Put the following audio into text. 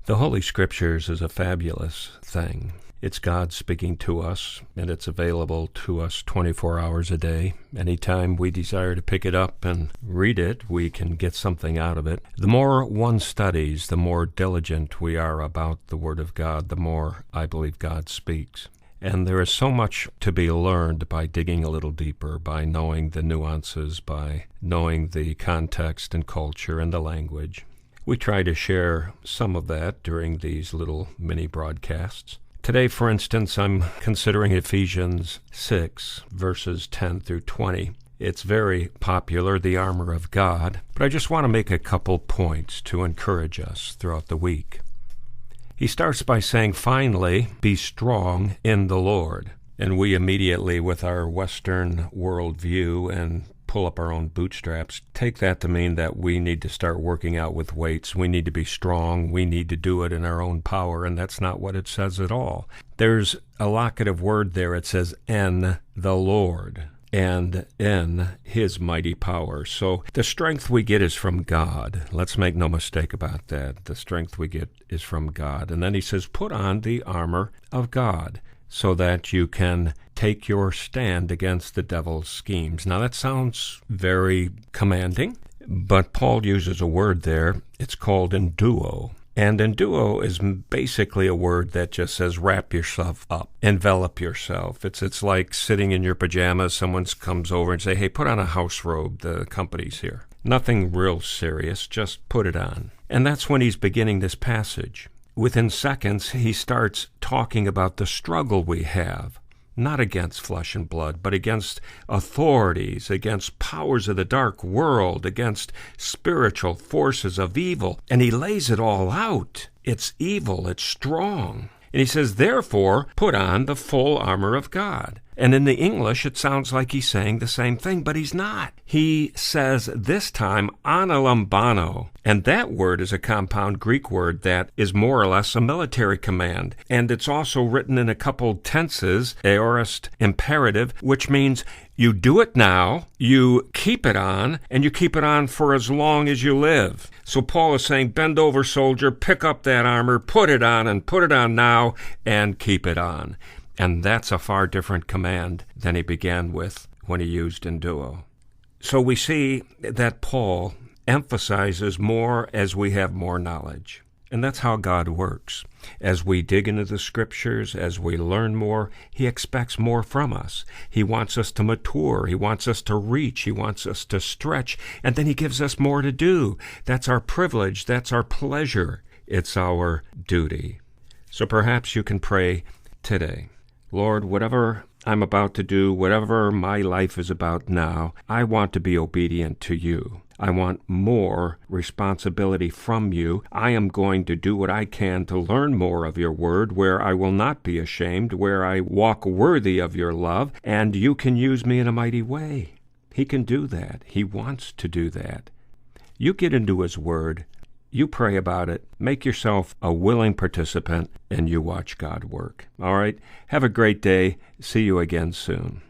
The Holy Scriptures is a fabulous thing. It's God speaking to us, and it's available to us 24 hours a day. Anytime we desire to pick it up and read it, we can get something out of it. The more one studies, the more diligent we are about the Word of God, the more I believe God speaks. And there is so much to be learned by digging a little deeper, by knowing the nuances, by knowing the context and culture and the language. We try to share some of that during these little mini broadcasts. Today, for instance, I'm considering Ephesians 6, verses 10 through 20. It's very popular, the armor of God, but I just want to make a couple points to encourage us throughout the week. He starts by saying, finally, be strong in the Lord. And we immediately, with our Western worldview and pull up our own bootstraps, take that to mean that we need to start working out with weights. We need to be strong. We need to do it in our own power, and that's not what it says at all. There's a locative word there. It says, in the Lord, and in His mighty power. So the strength we get is from God. Let's make no mistake about that. The strength we get is from God. And then he says, put on the armor of God so that you can take your stand against the devil's schemes. Now that sounds very commanding, but Paul uses a word there. It's called enduo. And enduo is basically a word that just says wrap yourself up, envelop yourself. It's like sitting in your pajamas, someone comes over and say, hey, put on a house robe, the company's here. Nothing real serious, just put it on. And that's when he's beginning this passage. Within seconds, he starts talking about the struggle we have. Not against flesh and blood, but against authorities, against powers of the dark world, against spiritual forces of evil. And he lays it all out. It's evil, it's strong. And he says, therefore, put on the full armor of God. And in the English, it sounds like he's saying the same thing, but he's not. He says this time, analambano. And that word is a compound Greek word that is more or less a military command. And it's also written in a couple tenses, aorist imperative, which means you do it now, you keep it on, and you keep it on for as long as you live. So Paul is saying, bend over, soldier, pick up that armor, put it on, and put it on now, and keep it on. And that's a far different command than he began with when he used enduo. So we see that Paul emphasizes more as we have more knowledge. And that's how God works. As we dig into the Scriptures, as we learn more, He expects more from us. He wants us to mature. He wants us to reach. He wants us to stretch. And then He gives us more to do. That's our privilege. That's our pleasure. It's our duty. So perhaps you can pray today. Lord, whatever I'm about to do, whatever my life is about now, I want to be obedient to You. I want more responsibility from You. I am going to do what I can to learn more of Your Word, where I will not be ashamed, where I walk worthy of Your love, and You can use me in a mighty way. He can do that. He wants to do that. You get into His Word. You pray about it, make yourself a willing participant, and you watch God work. All right? Have a great day. See you again soon.